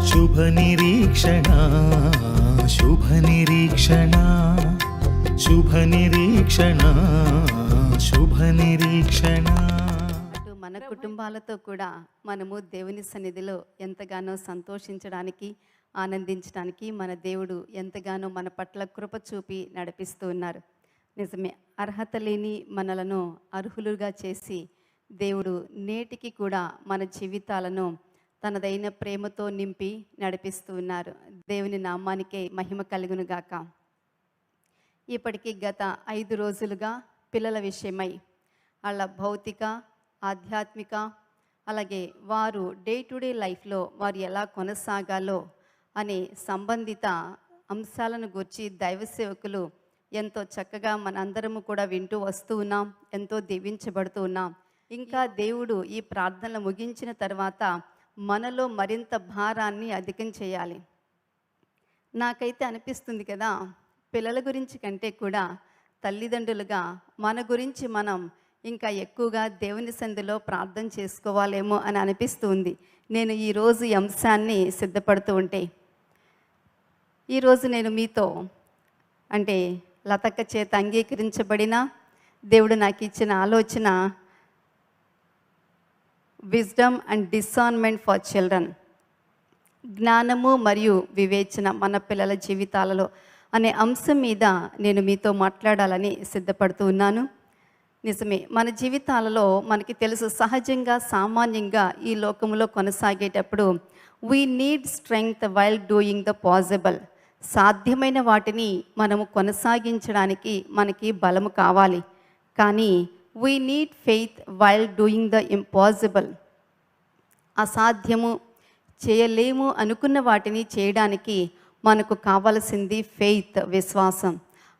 శుభ నిరీక్షణ శుభ నిరీక్షణ శుభ నిరీక్షణ శుభ నిరీక్షణ. అటు మన కుటుంబాలతో కూడా మనము దేవుని సన్నిధిలో ఎంతగానో సంతోషించడానికి ఆనందించడానికి మన దేవుడు ఎంతగానో మన పట్ల కృప చూపి నడిపిస్తూ ఉన్నారు. నిజమే, అర్హత లేని మనలను అర్హులుగా చేసి దేవుడు నేటికి కూడా మన జీవితాలను తనదైన ప్రేమతో నింపి నడిపిస్తూ ఉన్నారు. దేవుని నామానికే మహిమ కలుగును గాక. ఇప్పటికీ గత 5 రోజులుగా పిల్లల విషయమై వాళ్ళ భౌతిక, ఆధ్యాత్మిక, అలాగే వారు డే టు డే లైఫ్లో వారు ఎలా కొనసాగాలో అనే సంబంధిత అంశాలను గురించి దైవ సేవకులు ఎంతో చక్కగా మనందరము కూడా వింటూ వస్తూ ఉన్నాం, ఎంతో దీవించబడుతూ ఉన్నాం. ఇంకా దేవుడు ఈ ప్రార్థనలు ముగించిన తర్వాత మనలో మరింత భారాన్ని అధికం చేయాలి. నాకైతే అనిపిస్తుంది కదా, పిల్లల గురించి కంటే కూడా తల్లిదండ్రులుగా మన గురించి మనం ఇంకా ఎక్కువగా దేవుని సన్నిధిలో ప్రార్థన చేసుకోవాలేమో అని అనిపిస్తుంది. నేను ఈరోజు ఈ అంశాన్ని సిద్ధపడుతూ ఉంటే ఈరోజు నేను మీతో అంటే లతక్క చేత అంగీకరించబడిన దేవుడు నాకు ఇచ్చిన ఆలోచన wisdom and discernment for children, జ్ఞానము మరియు వివేచన మన పిల్లల జీవితాలలో అనే అంశం మీద నేను మీతో మాట్లాడాలని సిద్ధపడుతూ ఉన్నాను. నిజమే, మన జీవితాలలో మనకి తెలుసు, సహజంగా సామాన్యంగా ఈ లోకంలో కొనసాగేటప్పుడు we need strength while doing the possible. సాధ్యమైన వాటిని మనము కొనసాగించడానికి మనకి బలము కావాలి. కానీ we need faith while doing the impossible. అసాధ్యము, చేయలేము అనుకున్న వాటిని చేయడానికి మనకు కావలసింది ఫెయిత్, విశ్వాసం.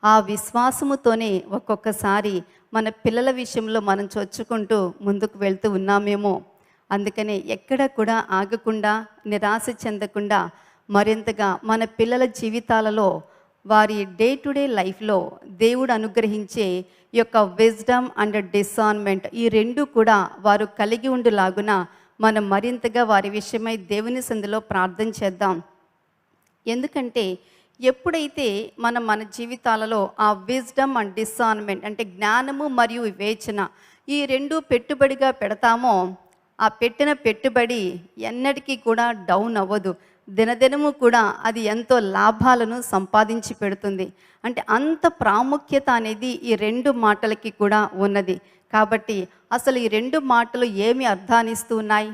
ఆ విశ్వాసముతోనే ఒక్కొక్కసారి మన పిల్లల విషయంలో మనం చొచ్చుకుంటూ ముందుకు వెళ్తూ ఉన్నామేమో. అందుకనే ఎక్కడ కూడా ఆగకుండా, నిరాశ చెందకుండా మరింతగా మన పిల్లల జీవితాలలో వారి డే టు డే లైఫ్లో దేవుడు అనుగ్రహించే ఈ యొక్క విజ్డమ్ అండ్ డిసర్న్మెంట్, ఈ రెండు కూడా వారు కలిగి ఉండులాగున మనం మరింతగా వారి విషయమై దేవుని సన్నిధిలో ప్రార్థన చేద్దాం. ఎందుకంటే ఎప్పుడైతే మనం మన జీవితాలలో ఆ విజ్డమ్ అండ్ డిసర్న్మెంట్ అంటే జ్ఞానము మరియు వివేచన ఈ రెండు పెట్టుబడిగా పెడతామో, ఆ పెట్టిన పెట్టుబడి ఎన్నటికీ కూడా డౌన్ అవ్వదు. దినదినము కూడా అది ఎంతో లాభాలను సంపాదించి పెడుతుంది. అంటే అంత ప్రాముఖ్యత అనేది ఈ 2 మాటలకి కూడా ఉన్నది. కాబట్టి అసలు ఈ 2 మాటలు ఏమి అర్థాన్నిస్తూ ఉన్నాయి,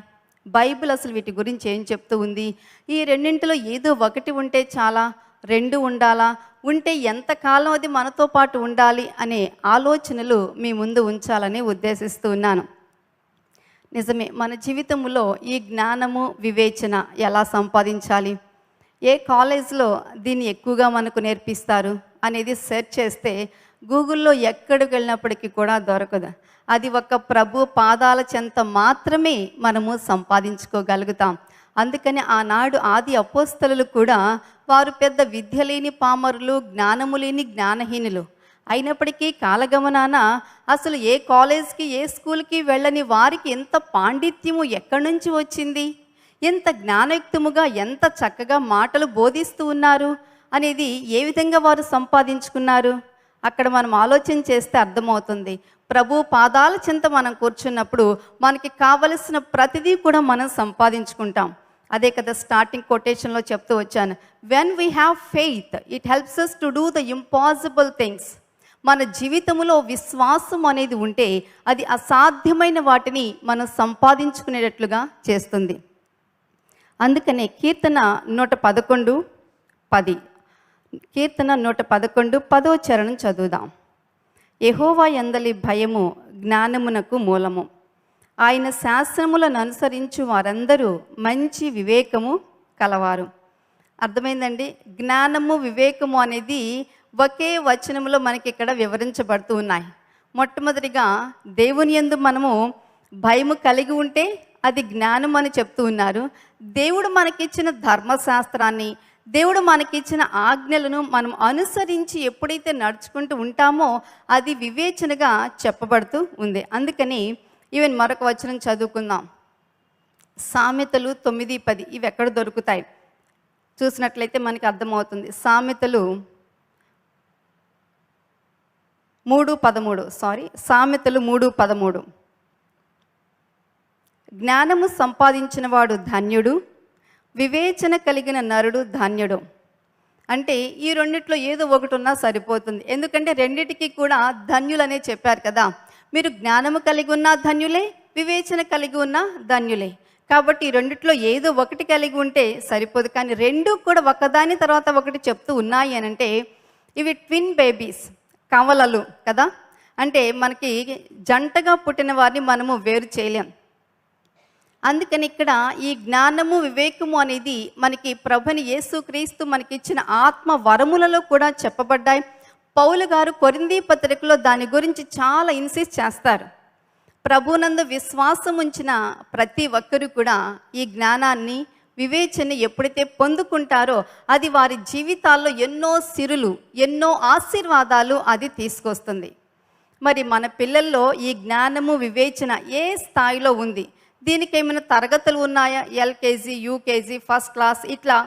బైబిల్ అసలు వీటి గురించి ఏం చెప్తూ ఉంది, ఈ రెండింటిలో ఏదో ఒకటి ఉంటే చాలా, 2 ఉండాలా, ఉంటే ఎంతకాలం అది మనతో పాటు ఉండాలి అనే ఆలోచనలు మీ ముందు ఉంచాలని ఉద్దేశిస్తూ ఉన్నాను. నిజమే, మన జీవితంలో ఈ జ్ఞానము వివేచన ఎలా సంపాదించాలి, ఏ కాలేజ్లో దీన్ని ఎక్కువగా మనకు నేర్పిస్తారు అనేది సెర్చ్ చేస్తే గూగుల్లో ఎక్కడికి వెళ్ళినప్పటికీ కూడా దొరకదు. అది ఒక ప్రభు పాదాల చెంత మాత్రమే మనము సంపాదించుకోగలుగుతాం. అందుకని ఆనాడు ఆది అపోస్తలులు కూడా వారు పెద్ద విద్య లేని పామరులు, జ్ఞానము లేని జ్ఞానహీనులు అయినప్పటికీ కాలగమనాన అసలు ఏ కాలేజ్కి, ఏ స్కూల్కి వెళ్ళని వారికి ఎంత పాండిత్యము ఎక్కడి నుంచి వచ్చింది, ఎంత జ్ఞానయుక్తముగా, ఎంత చక్కగా మాటలు బోధిస్తూ ఉన్నారు అనేది ఏ విధంగా వారు సంపాదించుకున్నారు. అక్కడ మనం ఆలోచన చేస్తే అర్థమవుతుంది. ప్రభు పాదాల చెంత మనం కూర్చున్నప్పుడు మనకి కావలసిన ప్రతిదీ కూడా మనం సంపాదించుకుంటాం. అదే కదా స్టార్టింగ్ కొటేషన్లో చెప్తూ వచ్చాను, when we have faith it helps us to do the impossible things. మన జీవితంలో విశ్వాసం అనేది ఉంటే అది అసాధ్యమైన వాటిని మనం సంపాదించుకునేటట్లుగా చేస్తుంది. అందుకనే కీర్తన 111:10 కీర్తన 111 10వ చరణం చదువుదాం. యెహోవా యందలి భయము జ్ఞానమునకు మూలము, ఆయన శాస్త్రములను అనుసరించు వారందరూ మంచి వివేకము కలవారు. అర్థమైందండి? జ్ఞానము వివేకము అనేది ఒకే వచనంలో మనకి ఇక్కడ వివరించబడుతూ ఉన్నాయి. మొట్టమొదటిగా దేవుని యందు మనము భయము కలిగి ఉంటే అది జ్ఞానం అని చెప్తూ ఉన్నారు. దేవుడు మనకిచ్చిన ధర్మశాస్త్రాన్ని, దేవుడు మనకిచ్చిన ఆజ్ఞలను మనం అనుసరించి ఎప్పుడైతే నడుచుకుంటూ ఉంటామో అది వివేచనగా చెప్పబడుతూ ఉంది. అందుకని మరొక వచనం చదువుకుందాం. సామెతలు 9:10 ఇవి ఎక్కడ దొరుకుతాయి? చూసినట్లయితే మనకి అర్థమవుతుంది. సామెతలు 3:13 జ్ఞానము సంపాదించిన వాడు ధన్యుడు, వివేచన కలిగిన నరుడు ధన్యుడు. అంటే ఈ రెండిట్లో ఏదో ఒకటి ఉన్నా సరిపోతుంది. ఎందుకంటే రెండిటికి కూడా ధన్యులనే చెప్పారు కదా. మీరు జ్ఞానము కలిగి ఉన్న ధన్యులే, వివేచన కలిగి ఉన్న ధన్యులే. కాబట్టి ఈ రెండిట్లో ఏదో ఒకటి కలిగి ఉంటే సరిపోదు. కానీ రెండు కూడా ఒకదాని తర్వాత ఒకటి చెప్తూ ఉన్నాయి అని అంటే ఇవి ట్విన్ బేబీస్, కవలలు కదా. అంటే మనకి జంటగా పుట్టిన వారిని మనము వేరు చేయలేం. అందుకని ఇక్కడ ఈ జ్ఞానము వివేకము అనేది మనకి ప్రభుని యేసుక్రీస్తు మనకిచ్చిన ఆత్మ వరములలో కూడా చెప్పబడ్డాయి. పౌలు గారు కొరింథీ పత్రికలో దాని గురించి చాలా ఇన్సిస్ట్ చేస్తారు. ప్రభునందు విశ్వాసం ఉంచిన ప్రతి ఒక్కరు కూడా ఈ జ్ఞానాన్ని వివేచన ఎప్పుడైతే పొందుకుంటారో అది వారి జీవితాల్లో ఎన్నో సిరులు, ఎన్నో ఆశీర్వాదాలు అది తీసుకొస్తుంది. మరి మన పిల్లల్లో ఈ జ్ఞానము వివేచన ఏ స్థాయిలో ఉంది? దీనికి ఏమైనా తరగతులు ఉన్నాయా? ఎల్కేజీ, యూకేజీ, ఫస్ట్ క్లాస్, ఇట్లా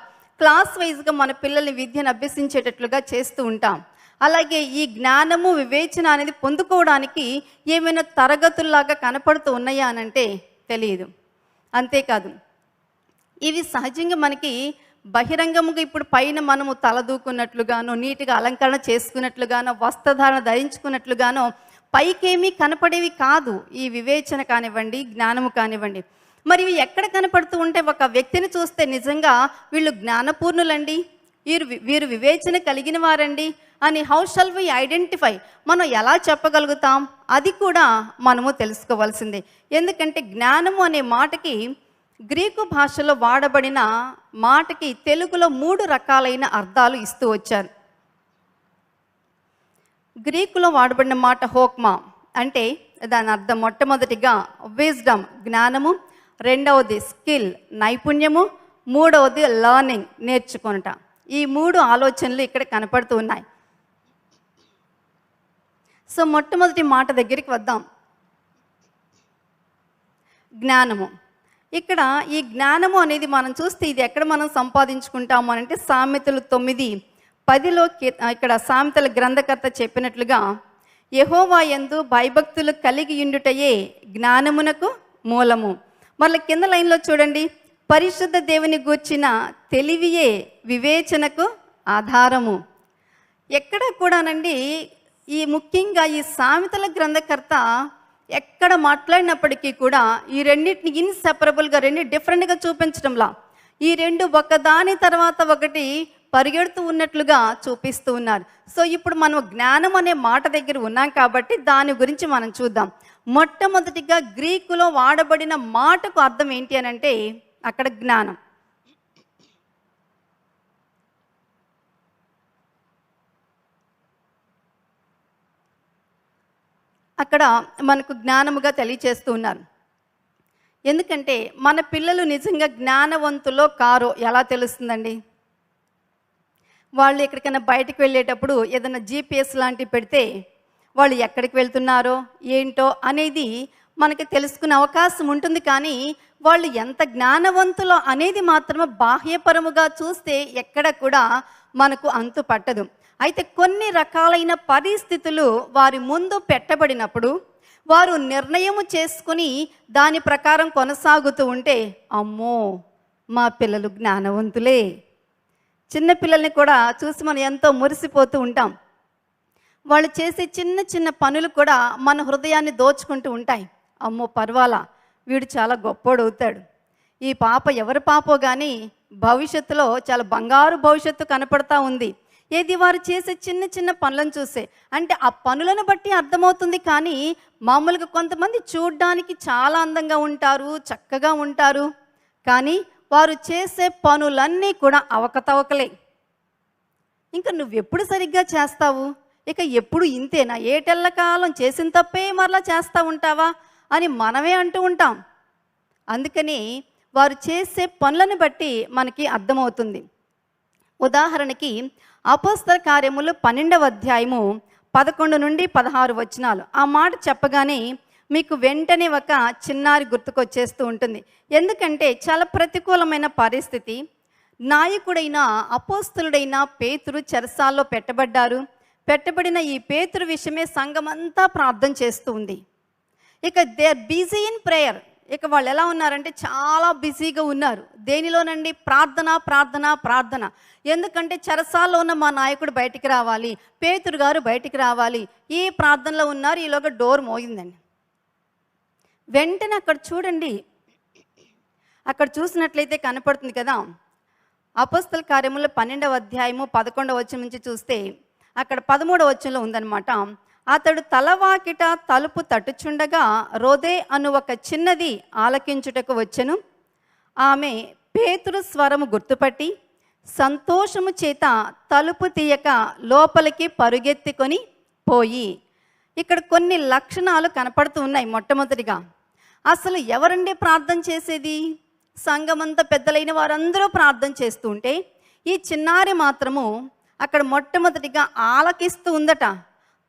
క్లాస్ వైజ్గా మన పిల్లల్ని విద్యను అభ్యసించేటట్లుగా చేస్తూ ఉంటాం. అలాగే ఈ జ్ఞానము వివేచన అనేది పొందుకోవడానికి ఏమైనా తరగతుల్లాగా కనపడుతూ ఉన్నాయా అనంటే తెలియదు. అంతేకాదు, ఇవి సహజంగా మనకి బహిరంగముగా ఇప్పుడు పైన మనము తలదూకున్నట్లుగానో, నీటిగా అలంకరణ చేసుకున్నట్లుగానో, వస్త్రధారణ ధరించుకున్నట్లుగానో పైకేమీ కనపడేవి కాదు. ఈ వివేచన కానివ్వండి, జ్ఞానము కానివ్వండి. మరి ఇవి ఎక్కడ కనపడుతూ ఉంటే ఒక వ్యక్తిని చూస్తే నిజంగా వీళ్ళు జ్ఞానపూర్ణులండి, వీరు వివేచన కలిగిన వారండి అని హౌ షల్ వి ఐడెంటిఫై? మనం ఎలా చెప్పగలుగుతాం? అది కూడా మనము తెలుసుకోవాల్సిందే. ఎందుకంటే జ్ఞానము అనే మాటకి గ్రీకు భాషలో వాడబడిన మాటకి తెలుగులో 3 రకాలైన అర్థాలు ఇస్తూ వచ్చారు. గ్రీకులో వాడబడిన మాట హోక్మా అంటే దాని అర్థం మొట్టమొదటిగా విజ్డమ్ జ్ఞానము, రెండవది స్కిల్ నైపుణ్యము, మూడవది లర్నింగ్ నేర్చుకొనుట. ఈ 3 ఆలోచనలు ఇక్కడ కనపడుతూ ఉన్నాయి. సో మొట్టమొదటి మాట దగ్గరికి వద్దాం. జ్ఞానము. ఇక్కడ ఈ జ్ఞానము అనేది మనం చూస్తే ఇది ఎక్కడ మనం సంపాదించుకుంటాము అంటే సామెతలు 9:10లో ఇక్కడ సామెతల గ్రంథకర్త చెప్పినట్లుగా యెహోవా యందు భయభక్తులు కలిగి ఉండుటయే జ్ఞానమునకు మూలము. మళ్ళీ కింద లైన్లో చూడండి, పరిశుద్ధ దేవుని గూర్చిన తెలివియే వివేచనకు ఆధారము. ఎక్కడ కూడానండి ఈ ముఖ్యంగా ఈ సామెతల గ్రంథకర్త ఎక్కడ మాట్లాడినప్పటికీ కూడా ఈ రెండింటిని ఇన్సెపరబుల్గా రెండు డిఫరెంట్గా చూపించడంలా ఈ రెండు ఒకదాని తర్వాత ఒకటి పరిగెడుతూ ఉన్నట్లుగా చూపిస్తూ ఉన్నారు. సో ఇప్పుడు మనం జ్ఞానం అనే మాట దగ్గర ఉన్నాం కాబట్టి దాని గురించి మనం చూద్దాం. మొట్టమొదటిగా గ్రీకులో వాడబడిన మాటకు అర్థం ఏంటి అని అంటే అక్కడ జ్ఞానం. అక్కడ మనకు జ్ఞానముగా తెలియచేస్తూ ఉన్నారు. ఎందుకంటే మన పిల్లలు నిజంగా జ్ఞానవంతులో కారో ఎలా తెలుస్తుందండి? వాళ్ళు ఎక్కడికైనా బయటకు వెళ్ళేటప్పుడు ఏదైనా జీపీఎస్ లాంటివి పెడితే వాళ్ళు ఎక్కడికి వెళ్తున్నారో ఏంటో అనేది మనకి తెలుసుకునే అవకాశం ఉంటుంది. కానీ వాళ్ళు ఎంత జ్ఞానవంతులో అనేది మాత్రమే బాహ్యపరముగా చూస్తే ఎక్కడ కూడా మనకు అంతు పట్టదు. అయితే కొన్ని రకాలైన పరిస్థితులు వారి ముందు పెట్టబడినప్పుడు వారు నిర్ణయము చేసుకుని దాని ప్రకారం కొనసాగుతూ ఉంటే అమ్మో మా పిల్లలు జ్ఞానవంతులే. చిన్నపిల్లల్ని కూడా చూసి మనం ఎంతో మురిసిపోతూ ఉంటాం. వాళ్ళు చేసే చిన్న చిన్న పనులు కూడా మన హృదయాన్ని దోచుకుంటూ ఉంటాయి. అమ్మో పర్వాలా, వీడు చాలా గొప్పోడు అవుతాడు, ఈ పాప ఎవరి పాపో కానీ భవిష్యత్తులో చాలా బంగారు భవిష్యత్తు కనపడతా ఉంది. ఏది వారు చేసే చిన్న చిన్న పనులను చూసే, అంటే ఆ పనులను బట్టి అర్థమవుతుంది. కానీ మామూలుగా కొంతమంది చూడ్డానికి చాలా అందంగా ఉంటారు, చక్కగా ఉంటారు, కానీ వారు చేసే పనులన్నీ కూడా అవకతవకలే. ఇంకా నువ్వెప్పుడు సరిగ్గా చేస్తావు, ఇక ఎప్పుడు ఇంతేనా, ఏటెల్లకాలం చేసిన తప్పే మరలా చేస్తూ ఉంటావా అని మనమే అంటూ ఉంటాం. అందుకని వారు చేసే పనులను బట్టి మనకి అర్థమవుతుంది. ఉదాహరణకి అపోస్తల కార్యములు 12వ అధ్యాయము 11 నుండి 16 వచనాలు. ఆ మాట చెప్పగానే మీకు వెంటనే ఒక చిన్నారి గుర్తుకొచ్చేస్తూ ఉంటుంది. ఎందుకంటే చాలా ప్రతికూలమైన పరిస్థితి, నాయకుడైన అపోస్తలుడైన పేతురు చెరసాల్లో పెట్టబడ్డారు. పెట్టబడిన ఈ పేతురు విషయమే సంఘమంతా ప్రార్థన చేస్తూ ఉంది. ఇక they are busy in prayer. ఇక వాళ్ళు ఎలా ఉన్నారంటే చాలా బిజీగా ఉన్నారు. దేనిలోనండి? ప్రార్థన ప్రార్థన ప్రార్థన. ఎందుకంటే చెరసాల్లో ఉన్న మా నాయకుడు బయటికి రావాలి, పేతురు గారు బయటికి రావాలి, ఈ ప్రార్థనలో ఉన్నారు. ఈలోగా డోర్ మోగిందండి. వెంటనే అక్కడ చూడండి, అక్కడ చూసినట్లయితే కనపడుతుంది కదా, అపోస్తల కార్యములు 12వ అధ్యాయము 11వ వచనం నుంచి చూస్తే అక్కడ 13వ వచనంలో ఉందన్నమాట. అతడు తలవాకిట తలుపు తట్టుచుండగా రోదే అను ఒక చిన్నది ఆలకించుటకు వచ్చెను. ఆమె పేతురు స్వరము గుర్తుపట్టి సంతోషము చేత తలుపు తీయక లోపలికి పరుగెత్తుకొని పోయి. ఇక్కడ కొన్ని లక్షణాలు కనపడుతూ ఉన్నాయి. మొట్టమొదటిగా, అసలు ఎవరండి ప్రార్థన చేసేది? సంఘమంతా పెద్దలైన వారందరూ ప్రార్థన చేస్తూ ఉంటే ఈ చిన్నారి మాత్రము అక్కడ మొట్టమొదటిగా ఆలకిస్తూ ఉందట.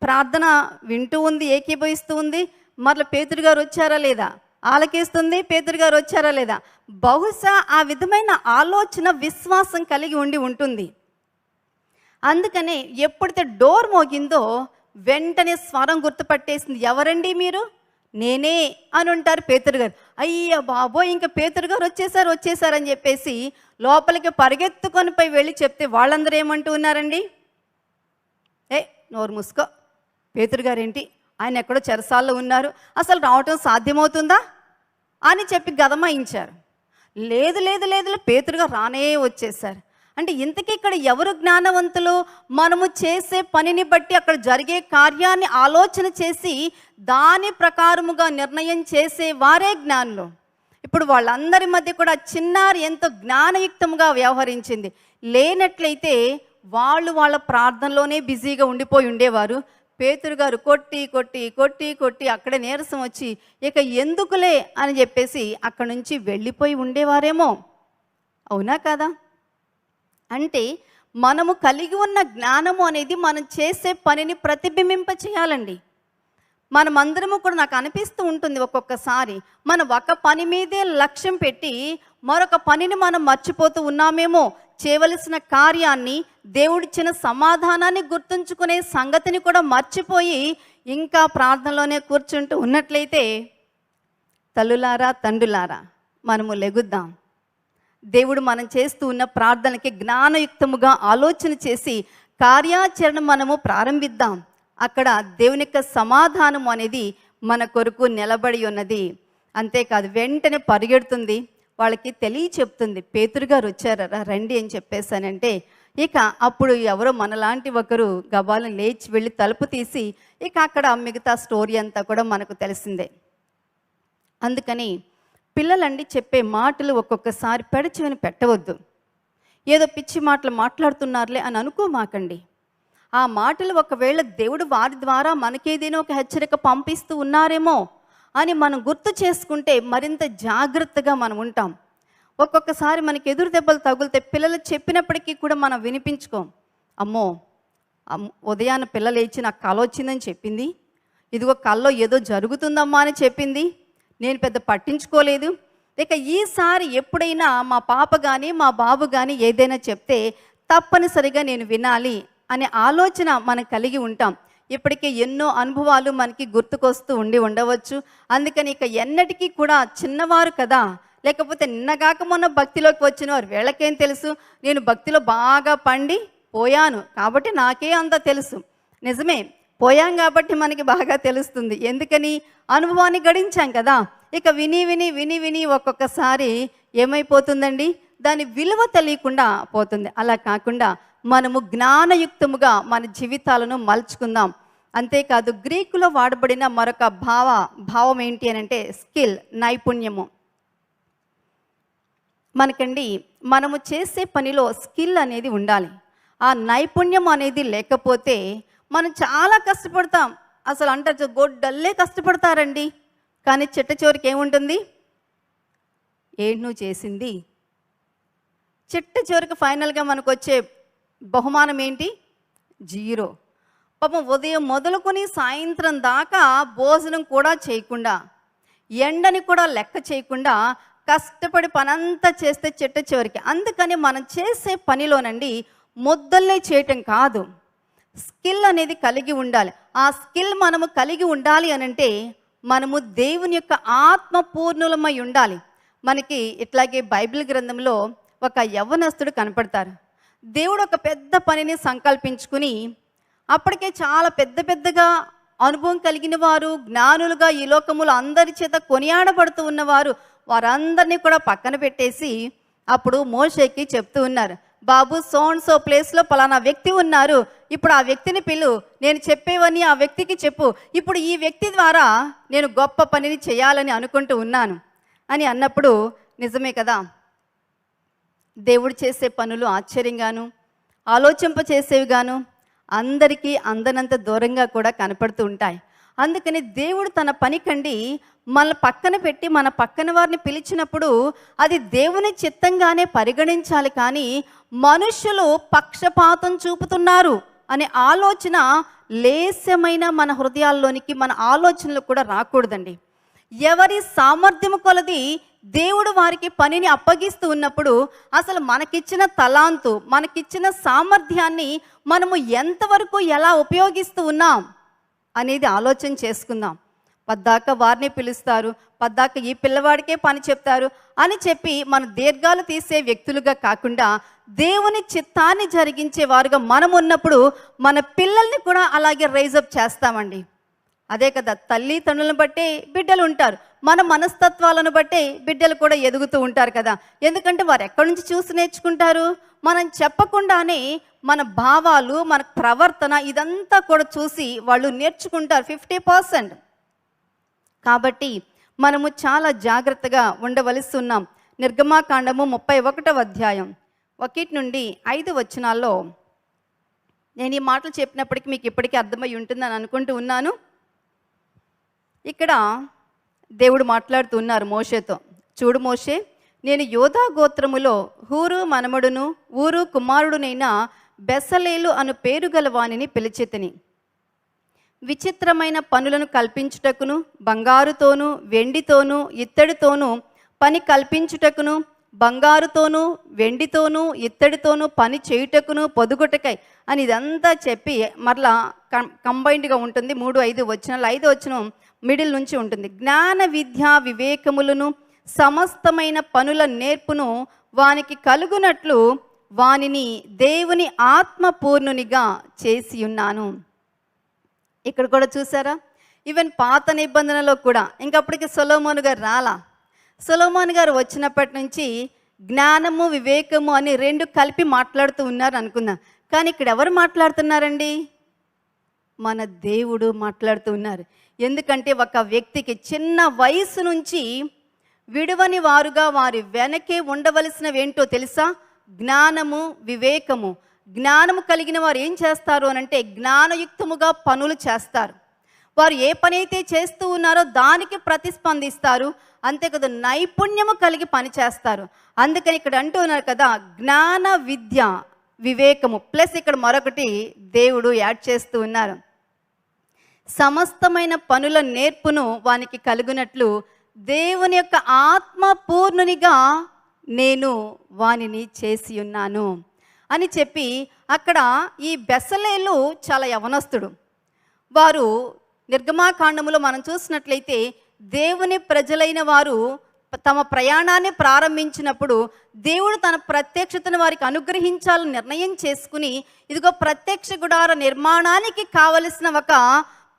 ప్రార్థన వింటూ ఉంది, ఏకీభవిస్తూ ఉంది. మరల పేతురు గారు వచ్చారా లేదా ఆలకిస్తుంది, పేతురు గారు వచ్చారా లేదా. బహుశా ఆ విధమైన ఆలోచన, విశ్వాసం కలిగి ఉంటుంది. అందుకనే ఎప్పుడైతే డోర్ మోగిందో వెంటనే స్వరం గుర్తుపట్టేసింది. ఎవరండి మీరు? నేనే అని ఉంటారు పేతురు గారు. అయ్య బాబోయ్, ఇంకా పేతురు గారు వచ్చేసారని చెప్పేసి లోపలికి పరిగెత్తుకొని పోయి వెళ్ళి చెప్తే వాళ్ళందరూ ఏమంటూ ఉన్నారండి? నోరు మూసుకో, పేతురు గారు ఏంటి, ఆయన ఎక్కడో చెరసాల్లో ఉన్నారు, అసలు రావటం సాధ్యమవుతుందా అని చెప్పి గదమాయించారు. లేదు లేదు లేదు, పేతురు గారు రానే వచ్చేసారు. అంటే ఇంతకీ ఇక్కడ ఎవరు జ్ఞానవంతులు? మనము చేసే పనిని బట్టి అక్కడ జరిగే కార్యాన్ని ఆలోచన చేసి దాని ప్రకారముగా నిర్ణయం చేసే వారే జ్ఞానులు. ఇప్పుడు వాళ్ళందరి మధ్య కూడా చిన్నారి ఎంతో జ్ఞానయుక్తంగా వ్యవహరించింది. లేనట్లయితే వాళ్ళు వాళ్ళ ప్రార్థనలోనే బిజీగా ఉండిపోయి ఉండేవారు. పేతురు గారు కొట్టి కొట్టి కొట్టి కొట్టి అక్కడే నీరసం వచ్చి ఇక ఎందుకులే అని చెప్పేసి అక్కడి నుంచి వెళ్ళిపోయి ఉండేవారేమో. అవునా కదా? అంటే మనము కలిగి ఉన్న జ్ఞానము అనేది మనం చేసే పనిని ప్రతిబింబింప చేయాలండి. మనమందరము కూడా, నాకు అనిపిస్తూ ఉంటుంది ఒక్కొక్కసారి, మనం ఒక పని మీదే లక్ష్యం పెట్టి మరొక పనిని మనం మర్చిపోతూ ఉన్నామేమో. చేయవలసిన కార్యాన్ని, దేవుడిచ్చిన సమాధానాన్ని గుర్తుంచుకునే సంగతిని కూడా మర్చిపోయి ఇంకా ప్రార్థనలోనే కూర్చుంటూ ఉన్నట్లయితే, తల్లులారా తండ్రులారా మనము లెగుద్దాం. దేవుడు మనం చేస్తూ ఉన్న ప్రార్థనకి జ్ఞానయుక్తముగా ఆలోచన చేసి కార్యాచరణ మనము ప్రారంభిద్దాం. అక్కడ దేవుని యొక్క సమాధానం అనేది మన కొరకు నిలబడి ఉన్నది. అంతేకాదు, వెంటనే పరిగెడుతుంది, వాళ్ళకి చెప్తుంది, పేతురు గారు వచ్చారా రండి అని చెప్పేసానంటే ఇక అప్పుడు ఎవరో మనలాంటి ఒకరు గబాలను లేచి వెళ్ళి తలుపు తీసి ఇక అక్కడ మిగతా స్టోరీ అంతా కూడా మనకు తెలిసిందే. అందుకని పిల్లలండి చెప్పే మాటలు ఒక్కొక్కసారి పెడచెవిని పెట్టవద్దు. ఏదో పిచ్చి మాటలు మాట్లాడుతున్నారులే అని అనుకోమాకండి. ఆ మాటలు ఒకవేళ దేవుడు వారి ద్వారా మనకేదైనా ఒక హెచ్చరిక పంపిస్తూ ఉన్నారేమో అని మనం గుర్తు చేసుకుంటే మరింత జాగ్రత్తగా మనం ఉంటాం. ఒక్కొక్కసారి మనకి ఎదురు దెబ్బలు తగులితే పిల్లలు చెప్పినప్పటికీ కూడా మనం వినిపించుకోం. అమ్మో, ఉదయాన్న పిల్లలు లేచి నాకు కల వచ్చిందని చెప్పింది, ఇదిగో కల్లో ఏదో జరుగుతుందమ్మా అని చెప్పింది, నేను పెద్ద పట్టించుకోలేదు. ఇక ఈసారి ఎప్పుడైనా మా పాప కానీ మా బాబు కానీ ఏదైనా చెప్తే తప్పనిసరిగా నేను వినాలి అనే ఆలోచన మనం కలిగి ఉంటాం. ఇప్పటికే ఎన్నో అనుభవాలు మనకి గుర్తుకొస్తూ ఉండవచ్చు. అందుకని ఇక ఎన్నటికీ కూడా చిన్నవారు కదా, లేకపోతే నిన్నగాక మొన్న భక్తిలోకి వచ్చిన వారు, వీళ్ళకేం తెలుసు, నేను భక్తిలో బాగా పండి పోయాను కాబట్టి నాకే అంత తెలుసు. నిజమే, పోయాం కాబట్టి మనకి బాగా తెలుస్తుంది. ఎందుకని? అనుభవాన్ని గడించాం కదా. ఇక విని విని విని విని ఒక్కొక్కసారి ఏమైపోతుందండి, దాని విలువ తెలియకుండా పోతుంది. అలా కాకుండా మనము జ్ఞానయుక్తముగా మన జీవితాలను మలుచుకుందాం. అంతేకాదు, గ్రీకులో వాడబడిన మరొక భావం ఏంటి అని అంటే స్కిల్, నైపుణ్యము. మనకండి మనము చేసే పనిలో స్కిల్ అనేది ఉండాలి. ఆ నైపుణ్యం అనేది లేకపోతే మనం చాలా కష్టపడతాం. అసలు అంటారు గొడ్డల్లే కష్టపడతారండి, కానీ చిట్ట చివరికి ఏముంటుంది? ఏంటి నువ్వు చేసింది? చిట్ట చివరికి ఫైనల్గా మనకు వచ్చే బహుమానం ఏంటి? 0. పాపం ఉదయం మొదలుకొని సాయంత్రం దాకా భోజనం కూడా చేయకుండా, ఎండని కూడా లెక్క చేయకుండా కష్టపడి పనంతా చేస్తే చిట్ట చివరికి. అందుకని మనం చేసే పనిలోనండి మొద్దల్లే చేయటం కాదు, స్కిల్ అనేది కలిగి ఉండాలి. ఆ స్కిల్ మనము కలిగి ఉండాలి అనంటే మనము దేవుని యొక్క ఆత్మపూర్ణులమై ఉండాలి. మనకి ఇట్లాగే బైబిల్ గ్రంథంలో ఒక యవ్వనస్తుడు కనపడతారు. దేవుడు ఒక పెద్ద పనిని సంకల్పించుకుని అప్పటికే చాలా పెద్ద పెద్దగా అనుభవం కలిగిన వారు, జ్ఞానులుగా ఈ లోకములో అందరి చేత కొనియాడబడుతూ ఉన్నవారు, వారందరినీ కూడా పక్కన పెట్టేసి అప్పుడు మోషేకి చెప్తూ ఉన్నారు, బాబు సో అండ్ సో ప్లేస్లో పలానా వ్యక్తి ఉన్నారు, ఇప్పుడు ఆ వ్యక్తిని పిలు, నేను చెప్పేవని ఆ వ్యక్తికి చెప్పు, ఇప్పుడు ఈ వ్యక్తి ద్వారా నేను గొప్ప పనిని చేయాలని అనుకుంటూ ఉన్నాను అని అన్నప్పుడు, నిజమే కదా, దేవుడు చేసే పనులు ఆశ్చర్యంగాను ఆలోచింపచేసేవిగాను అందరికీ అందనంత దూరంగా కూడా కనపడుతూ ఉంటాయి. అందుకని దేవుడు తన పని కండి మన పక్కన పెట్టి మన పక్కన వారిని పిలిచినప్పుడు అది దేవుని చిత్తంగానే పరిగణించాలి. కానీ మనుషులు పక్షపాతం చూపుతున్నారు అనే ఆలోచన లేశమైన మన హృదయాల్లోనికి, మన ఆలోచనలు కూడా రాకూడదండి. ఎవరి సామర్థ్యము కొలది దేవుడు వారికి పనిని అప్పగిస్తూ ఉన్నప్పుడు అసలు మనకిచ్చిన తలాంతు, మనకిచ్చిన సామర్థ్యాన్ని మనము ఎంతవరకు ఎలా ఉపయోగిస్తూ ఉన్నాం అనేది ఆలోచన చేసుకుందాం. పద్దాక వారిని పిలుస్తారు, పద్దాక ఈ పిల్లవాడికే పని చెప్తారు అని చెప్పి మన దీర్ఘాలు తీసే వ్యక్తులుగా కాకుండా దేవుని చిత్తాన్ని జరిగించే వారుగా మనం ఉన్నప్పుడు మన పిల్లల్ని కూడా అలాగే రైజప్ చేస్తామండి. అదే కదా, తల్లిదండ్రులను బట్టే బిడ్డలు ఉంటారు, మన మనస్తత్వాలను బట్టే బిడ్డలు కూడా ఎదుగుతూ ఉంటారు కదా. ఎందుకంటే వారు ఎక్కడి నుంచి చూసి నేర్చుకుంటారు? మనం చెప్పకుండానే మన భావాలు, మన ప్రవర్తన ఇదంతా కూడా చూసి వాళ్ళు నేర్చుకుంటారు 50%. కాబట్టి మనము చాలా జాగ్రత్తగా ఉండవలసి ఉన్నాం. నిర్గమాకాండము 31వ అధ్యాయం 1 నుండి 5 వచనాల్లో నేను ఈ మాటలు చెప్పినప్పటికీ మీకు ఇప్పటికీ అర్థమై ఉంటుందని అనుకుంటూ ఉన్నాను. ఇక్కడ దేవుడు మాట్లాడుతూ ఉన్నారు మోషేతో, చూడు మోషే, నేను యోధా గోత్రములో హూరు మనమడును ఊరు కుమారుడునైన బెసలేలు అను పేరు గల వానిని పిలిచితిని. విచిత్రమైన పనులను కల్పించుటకును, బంగారుతోనూ వెండితోనూ ఇత్తడితోనూ పని కల్పించుటకును, బంగారుతోనూ వెండితోనూ ఇత్తడితోనూ పని చేయుటకును, పొదుగుటకై అని ఇదంతా చెప్పి మరలా కంబైన్డ్గా ఉంటుంది. 3-5 వచనాలు, 5 వచనం మిడిల్ నుంచి ఉంటుంది. జ్ఞాన విద్యా వివేకములను సమస్తమైన పనుల నేర్పును వానికి కలుగునట్లు వానిని దేవుని ఆత్మపూర్ణునిగా చేసి ఉన్నాను. ఇక్కడ కూడా చూసారా, ఈవెన్ పాత నిబంధనలో కూడా ఇంకప్పటికి సొలొమోను గారు రాలా. సొలొమోను గారు వచ్చినప్పటి నుంచి జ్ఞానము వివేకము అని 2 కలిపి మాట్లాడుతూ ఉన్నారు అనుకుందాం. కానీ ఇక్కడ ఎవరు మాట్లాడుతున్నారండి? మన దేవుడు మాట్లాడుతూ ఉన్నారు. ఎందుకంటే ఒక వ్యక్తికి చిన్న వయసు నుంచి విడువని వారుగా వారి వెనకే ఉండవలసినవి ఏంటో తెలుసా? జ్ఞానము వివేకము. జ్ఞానము కలిగిన వారు ఏం చేస్తారు అనంటే జ్ఞానయుక్తముగా పనులు చేస్తారు. వారు ఏ పని అయితే చేస్తూ ఉన్నారో దానికి ప్రతిస్పందిస్తారు. అంతే కదా, నైపుణ్యము కలిగి పని చేస్తారు. అందుకని ఇక్కడ అంటూ ఉన్నారు కదా, జ్ఞాన విద్య వివేకము ప్లస్ ఇక్కడ మరొకటి దేవుడు యాడ్ చేస్తూ ఉన్నారు, సమస్తమైన పనుల నేర్పును వానికి కలుగునట్లు దేవుని యొక్క ఆత్మపూర్ణునిగా నేను వానిని చేసి ఉన్నాను అని చెప్పి అక్కడ ఈ బెసలేలు చాలా యవనస్తుడు. వారు నిర్గమాకాండములో మనం చూసినట్లయితే దేవుని ప్రజలైన వారు తమ ప్రయాణాన్ని ప్రారంభించినప్పుడు దేవుడు తన ప్రత్యక్షతను వారికి అనుగ్రహించాలని నిర్ణయం చేసుకుని ఇదిగో ప్రత్యక్ష గుడార నిర్మాణానికి కావలసిన ఒక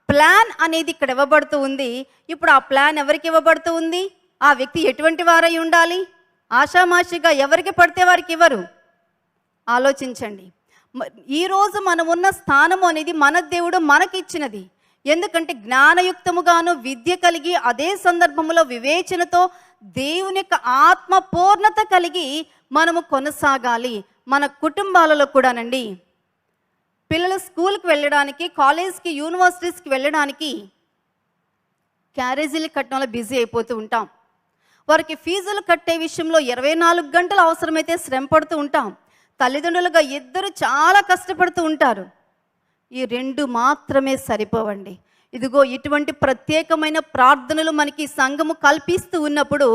ప్లాన్ అనేది ఇక్కడ ఇవ్వబడుతూ ఉంది. ఇప్పుడు ఆ ప్లాన్ ఎవరికి ఇవ్వబడుతూ ఉంది? ఆ వ్యక్తి ఎటువంటి వారై ఉండాలి? ఆషామాషిగా ఎవరికి పడితే వారికి ఇవ్వరు. ఆలోచించండి. ఈరోజు మనం ఉన్న స్థానము అనేది మన దేవుడు మనకిచ్చినది. ఎందుకంటే జ్ఞానయుక్తముగాను విద్య కలిగి అదే సందర్భంలో వివేచనతో దేవుని యొక్క ఆత్మ పూర్ణత కలిగి మనము కొనసాగాలి. మన కుటుంబాలలో కూడానండి, పిల్లలు స్కూల్కి వెళ్ళడానికి, కాలేజ్కి, యూనివర్సిటీస్కి వెళ్ళడానికి క్యారేజీలు కట్టడంలో బిజీ అయిపోతూ ఉంటాం. వారికి ఫీజులు కట్టే విషయంలో 24 గంటలు అవసరమైతే శ్రమ పడుతూ ఉంటాం. తల్లిదండ్రులుగా ఇద్దరు చాలా కష్టపడుతూ ఉంటారు. ఈ 2 మాత్రమే సరిపోవండి. ఇదిగో ఇటువంటి ప్రత్యేకమైన ప్రార్థనలు మనకి సంఘము కల్పిస్తూ ఉన్నప్పుడు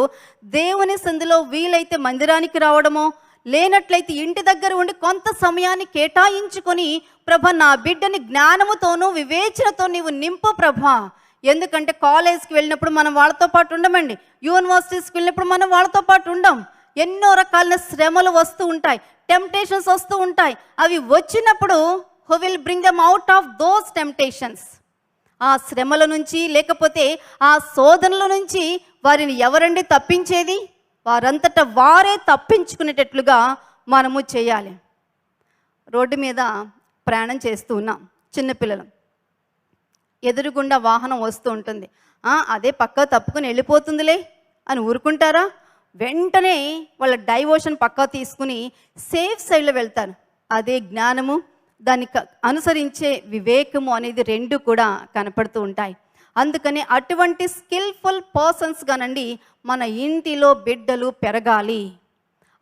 దేవుని సందులో వీలైతే మందిరానికి రావడమో, లేనట్లయితే ఇంటి దగ్గర ఉండి కొంత సమయాన్ని కేటాయించుకొని, ప్రభ నా బిడ్డని జ్ఞానముతోనూ వివేచనతో నీవు నింపు ప్రభా. ఎందుకంటే కాలేజ్కి వెళ్ళినప్పుడు మనం వాళ్ళతో పాటు ఉండమండి, యూనివర్సిటీస్కి వెళ్ళినప్పుడు మనం వాళ్ళతో పాటు ఉండం. ఎన్నో రకాల శ్రమలు వస్తూ ఉంటాయి, టెంప్టేషన్స్ వస్తూ ఉంటాయి. అవి వచ్చినప్పుడు who will bring them out of those temptations? ఆ శ్రమల నుంచి లేకపోతే ఆ శోధనల నుంచి వారిని ఎవరండి తప్పించేది? వారంతట వారే తప్పించుకునేటట్లుగా మనము చేయాలి. రోడ్డు మీద ప్రయాణం చేస్తూ ఉన్నాం, చిన్నపిల్లలు, ఎదురుగుండా వాహనం వస్తూ ఉంటుంది. అదే పక్క తప్పుకుని వెళ్ళిపోతుందిలే అని ఊరుకుంటారా? వెంటనే వాళ్ళ డైవర్షన్ పక్క తీసుకుని సేఫ్ సైడ్లో వెళ్తారు. అదే జ్ఞానము, దానికి అనుసరించే వివేకము అనేది రెండు కూడా కనపడుతూ ఉంటాయి. అందుకని అటువంటి స్కిల్ఫుల్ పర్సన్స్ గానండి మన ఇంటిలో బిడ్డలు పెరగాలి.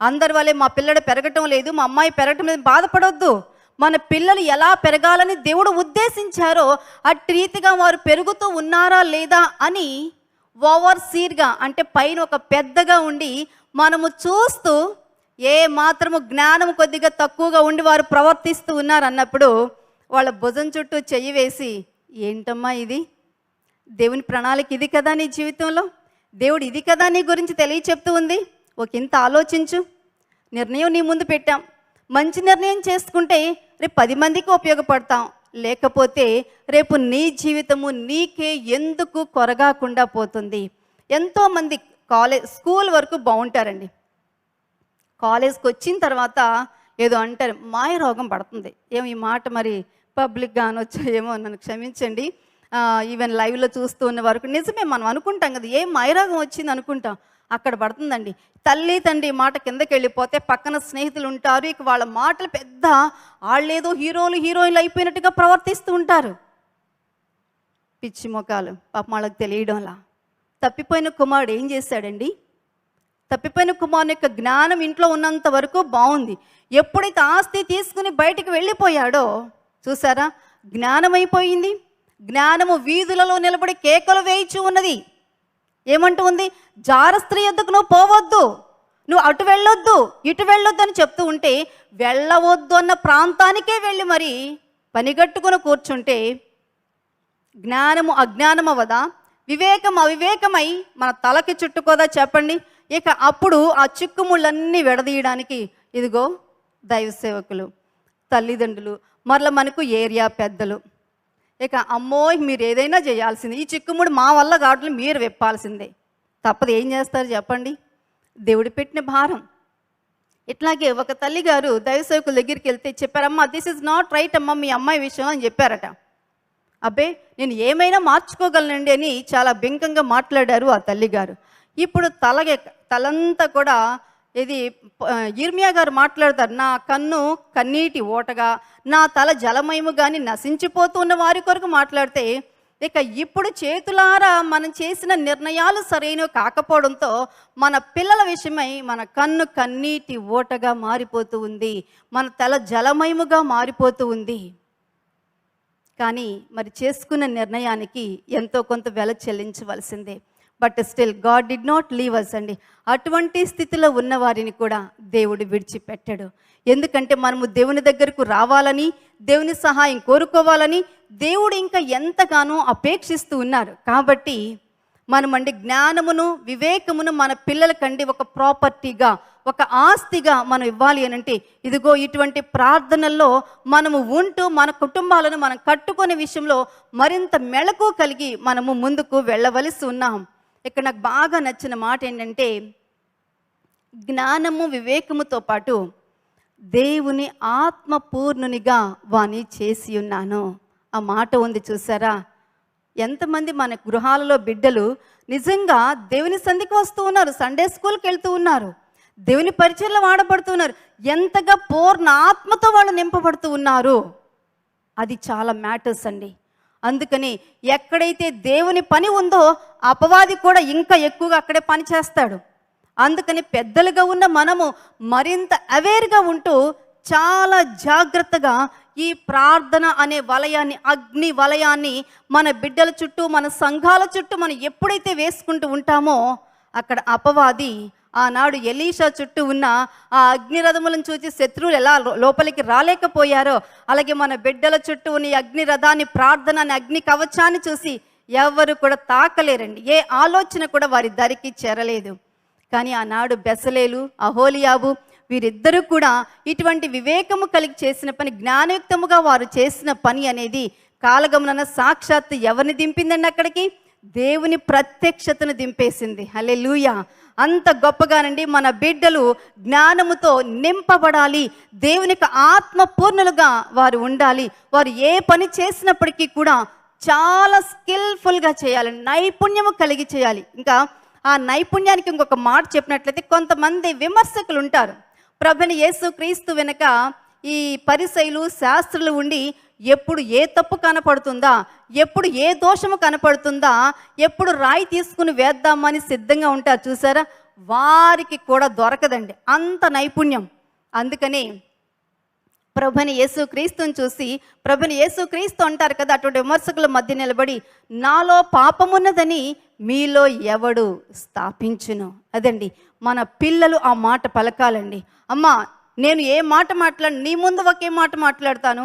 అందరి వల్లే మా పిల్లడు పెరగటం లేదు, మా అమ్మాయి పెరగటం లేదు బాధపడొద్దు. మన పిల్లలు ఎలా పెరగాలని దేవుడు ఉద్దేశించారో అట్టి రీతిగా వారు పెరుగుతూ ఉన్నారా లేదా అని ఓవర్సీర్గా, అంటే పైన ఒక పెద్దగా ఉండి మనము చూస్తూ, ఏ మాత్రము జ్ఞానం కొద్దిగా తక్కువగా ఉండి వారు ప్రవర్తిస్తూ ఉన్నారు అన్నప్పుడు వాళ్ళ భుజం చుట్టూ చెయ్యి వేసి, ఏంటమ్మా ఇది, దేవుని ప్రణాళిక ఇది కదా నీ జీవితంలో, దేవుడు ఇది కదా నీ గురించి తెలియచెప్తూ ఉంది, ఒక ఇంత ఆలోచించు. నిర్ణయం నీ ముందు పెట్టాం, మంచి నిర్ణయం చేసుకుంటే రేపు 10 మందికి ఉపయోగపడతాం, లేకపోతే రేపు నీ జీవితము నీకే ఎందుకు కొరగాకుండా పోతుంది. ఎంతోమంది స్కూల్ వరకు బాగుంటారండి, కాలేజ్కి వచ్చిన తర్వాత ఏదో అంటారు మాయ రోగం పడుతుంది. ఏమో ఈ మాట మరి పబ్లిక్గా అనొచ్చో ఏమో, నన్ను క్షమించండి. ఈవెన్ లైవ్లో చూస్తూ ఉన్న వరకు నిజమే, మనం అనుకుంటాం కదా ఏం మాయరోగం వచ్చింది అనుకుంటాం, అక్కడ పడుతుందండి. తల్లి తండ్రి మాట కిందకి వెళ్ళిపోతే పక్కన స్నేహితులు ఉంటారు, ఇక వాళ్ళ మాటలు పెద్ద వాళ్ళేదో హీరోయిన్లు అయిపోయినట్టుగా ప్రవర్తిస్తూ ఉంటారు. పిచ్చి మొఖాలు, పాపం వాళ్ళకి తెలియడంలా. తప్పిపోయిన కుమారుడు ఏం చేశాడండి? తప్పిపోయిన కుమారుని యొక్క జ్ఞానం ఇంట్లో ఉన్నంత వరకు బాగుంది. ఎప్పుడైతే ఆస్తి తీసుకుని బయటికి వెళ్ళిపోయాడో చూసారా, జ్ఞానం అయిపోయింది. జ్ఞానము వీధులలో నిలబడి కేకలు వేయిచు ఉన్నది. ఏమంటూ ఉంది? జార స్త్రీ యొద్దకు నువ్వు పోవద్దు, నువ్వు అటు వెళ్ళొద్దు ఇటు వెళ్ళొద్దు అని చెప్తూ ఉంటే, వెళ్ళవద్దు అన్న ప్రాంతానికే వెళ్ళి మరి పనిగట్టుకుని కూర్చుంటే జ్ఞానము అజ్ఞానం అవ్వదా? వివేకం అవివేకమై మన తలకి చుట్టుకోదా చెప్పండి? ఇక అప్పుడు ఆ చిక్కుముళ్ళన్నీ విడదీయడానికి ఇదిగో దైవ సేవకులు, తల్లిదండ్రులు, మరల మనకు ఏరియా పెద్దలు, ఇక అమ్మో మీరు ఏదైనా చేయాల్సిందే, ఈ చిక్కుముడు మా వల్ల కావట్లే మీరు విప్పాల్సిందే, తప్పదు. ఏం చేస్తారు చెప్పండి? దేవుడు పెట్టిన భారం. ఇట్లాగే ఒక తల్లి గారు దైవ సేవకుల దగ్గరికి వెళ్తే చెప్పారమ్మా, దిస్ ఇస్ నాట్ రైట్ అమ్మా మీ అమ్మాయి విషయం అని చెప్పారట. అబ్బే నేను ఏమైనా మార్చుకోగలనండి అని చాలా బెంకంగా మాట్లాడారు ఆ తల్లి గారు. ఇప్పుడు తలంతా కూడా ఇది ఇర్మియా గారు మాట్లాడతారు, నా కన్ను కన్నీటి ఓటగా, నా తల జలమయము కానీ నశించిపోతున్న వారి కొరకు మాట్లాడితే, ఇక ఇప్పుడు చేతులారా మనం చేసిన నిర్ణయాలు సరైనవి కాకపోవడంతో మన పిల్లల విషయమై మన కన్ను కన్నీటి ఓటగా మారిపోతూ ఉంది, మన తల జలమయముగా మారిపోతూ ఉంది. కానీ మరి చేసుకున్న నిర్ణయానికి ఎంతో కొంత వెల చెల్లించవలసిందే. But still God did not leave us అండి. అటువంటి స్థితిలో ఉన్న వారిని కూడా దేవుడు విడిచిపెట్టాడు. ఎందుకంటే మనము దేవుని దగ్గరకు రావాలని, దేవుని సహాయం కోరుకోవాలని దేవుడు ఇంకా ఎంతగానో అపేక్షిస్తూ ఉన్నారు. కాబట్టి మనమండి జ్ఞానమును వివేకమును మన పిల్లలకండి ఒక ప్రాపర్టీగా, ఒక ఆస్తిగా మనం ఇవ్వాలి అని అంటే, ఇదిగో ఇటువంటి ప్రార్థనల్లో మనము ఉంటూ మన కుటుంబాలను మనం కట్టుకునే విషయంలో మరింత మెళకు కలిగి మనము ముందుకు వెళ్ళవలసి ఉన్నాం. ఇక్కడ నాకు బాగా నచ్చిన మాట ఏంటంటే, జ్ఞానము వివేకముతో పాటు దేవుని ఆత్మపూర్ణునిగా వాణ్ణి చేసి ఉన్నాను. ఆ మాట ఉంది చూసారా? ఎంతమంది మన గృహాలలో బిడ్డలు నిజంగా దేవుని సంధికి వస్తూ ఉన్నారు, సండే స్కూల్కి వెళ్తూ ఉన్నారు, దేవుని పరిచయలో వాడబడుతున్నారు, ఎంతగా పూర్ణ ఆత్మతో వాళ్ళు నింపబడుతూ ఉన్నారు. అది చాలా మ్యాటర్స్ అండి. అందుకని ఎక్కడైతే దేవుని పని ఉందో అపవాది కూడా ఇంకా ఎక్కువగా అక్కడే పని చేస్తాడు. అందుకని పెద్దలుగా ఉన్న మనము మరింత అవేర్గా ఉంటూ చాలా జాగ్రత్తగా ఈ ప్రార్థన అనే వలయాన్ని, అగ్ని వలయాన్ని మన బిడ్డల చుట్టూ, మన సంఘాల చుట్టూ మనం ఎప్పుడైతే వేసుకుంటూ ఉంటామో అక్కడ అపవాది ఆనాడు ఎలీషా చుట్టూ ఉన్న ఆ అగ్నిరథములను చూసి శత్రువులు ఎలా లోపలికి రాలేకపోయారో, అలాగే మన బిడ్డల చుట్టూ ఉన్న ఈ అగ్నిరథాన్ని, ప్రార్థన అనే అగ్ని కవచాన్ని చూసి ఎవరు కూడా తాకలేరండి. ఏ ఆలోచన కూడా వారి దరికి చేరలేదు. కానీ ఆనాడు బెసలేలు, అహోలియాబు వీరిద్దరూ కూడా ఇటువంటి వివేకము కలిగి చేసిన పని, జ్ఞానయుక్తముగా వారు చేసిన పని అనేది కాలగమన సాక్షాత్తు ఎవరిని దింపిందండి? అక్కడికి దేవుని ప్రత్యక్షతను దింపేసింది. హల్లెలూయా! అంత గొప్పగానండి మన బిడ్డలు జ్ఞానముతో నింపబడాలి, దేవునికి ఆత్మపూర్ణులుగా వారు ఉండాలి. వారు ఏ పని చేసినప్పటికీ కూడా చాలా స్కిల్ఫుల్గా చేయాలి, నైపుణ్యము కలిగి చేయాలి. ఇంకా ఆ నైపుణ్యానికి ఇంకొక మాట చెప్పినట్లయితే, కొంతమంది విమర్శకులు ఉంటారు. ప్రభుని యేసు క్రీస్తు వెనుక ఈ పరిసయ్యులు, శాస్త్రులు ఉండి ఎప్పుడు ఏ తప్పు కనపడుతుందా, ఎప్పుడు ఏ దోషము కనపడుతుందా, ఎప్పుడు రాయి తీసుకుని వేద్దామని సిద్ధంగా ఉంటారు చూసారా, వారికి కూడా దొరకదండి అంత నైపుణ్యం. అందుకని ప్రభుని యేసుక్రీస్తుని చూసి, ప్రభుని యేసుక్రీస్తు అంటారు కదా, అటువంటి విమర్శకుల మధ్య నిలబడి నాలో పాపమున్నదని మీలో ఎవడు స్థాపించును. అదండి మన పిల్లలు ఆ మాట పలకాలండి. అమ్మా, నేను ఏ మాట మాట్లాడు, నీ ముందు ఒకే మాట మాట్లాడతాను,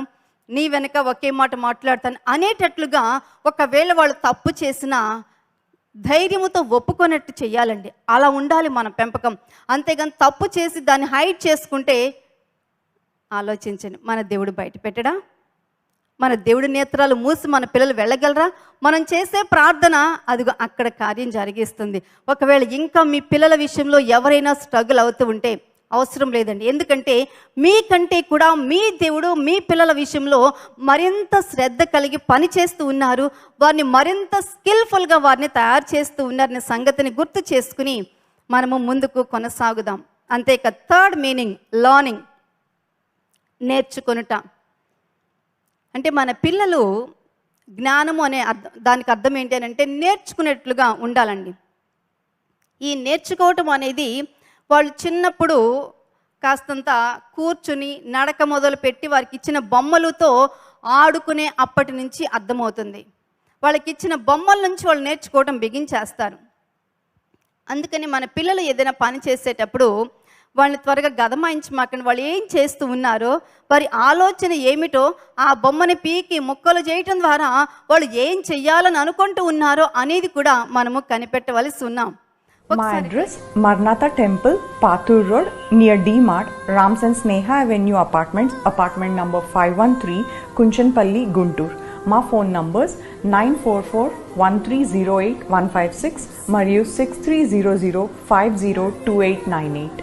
నీ వెనక ఒకే మాట మాట్లాడతాను అనేటట్లుగా ఒకవేళ వాళ్ళు తప్పు చేసినా ధైర్యముతో ఒప్పుకొనట్టు చెయ్యాలండి. అలా ఉండాలి మన పెంపకం. అంతేగాని తప్పు చేసి దాన్ని హైడ్ చేసుకుంటే, ఆలోచించండి, మన దేవుడు బయట పెట్టడా? మన దేవుడి నేత్రాలు మూసి మన పిల్లలు వెళ్ళగలరా? మనం చేసే ప్రార్థన అదిగో అక్కడ కార్యం జరిగిస్తుంది. ఒకవేళ ఇంకా మీ పిల్లల విషయంలో ఎవరైనా స్ట్రగుల్ అవుతూ ఉంటే అవసరం లేదండి. ఎందుకంటే మీకంటే కూడా మీ దేవుడు మీ పిల్లల విషయంలో మరింత శ్రద్ధ కలిగి పని చేస్తూ ఉన్నారు, వారిని మరింత స్కిల్ఫుల్గా వారిని తయారు చేస్తూ ఉన్నారనే సంగతిని గుర్తు చేసుకుని మనము ముందుకు కొనసాగుదాం. అంతేకా థర్డ్ మీనింగ్ లర్నింగ్, నేర్చుకొనుట. అంటే మన పిల్లలు జ్ఞానము అనే దానికి అర్థం ఏంటి అని అంటే నేర్చుకునేట్లుగా ఉండాలండి. ఈ నేర్చుకోవటం అనేది వాళ్ళు చిన్నప్పుడు కాస్తంత కూర్చుని నడక మొదలు పెట్టి వారికి ఇచ్చిన బొమ్మలతో ఆడుకునే అప్పటి నుంచి అర్థమవుతుంది. వాళ్ళకి ఇచ్చిన బొమ్మల నుంచి వాళ్ళు నేర్చుకోవటం బిగించేస్తారు. అందుకని మన పిల్లలు ఏదైనా పని చేసేటప్పుడు వాళ్ళని త్వరగా గదమాయించమాకండి. వాళ్ళు ఏం చేస్తూ ఉన్నారో, వారి ఆలోచన ఏమిటో ఆ బొమ్మని పీకి ముక్కలు చేయటం ద్వారా వాళ్ళు ఏం చెయ్యాలని అనుకుంటూ ఉన్నారో అనేది కూడా మనము కనిపెట్టవలసి ఉన్నాం. My address, Marnatha Temple, Pathur Road, near D-Mart, Rams and Sneha Avenue Apartments, apartment number 513, Kunchanpalli, Guntur. మా ఫోన్ నంబర్స్ 9441308156 మరియు 6300502898.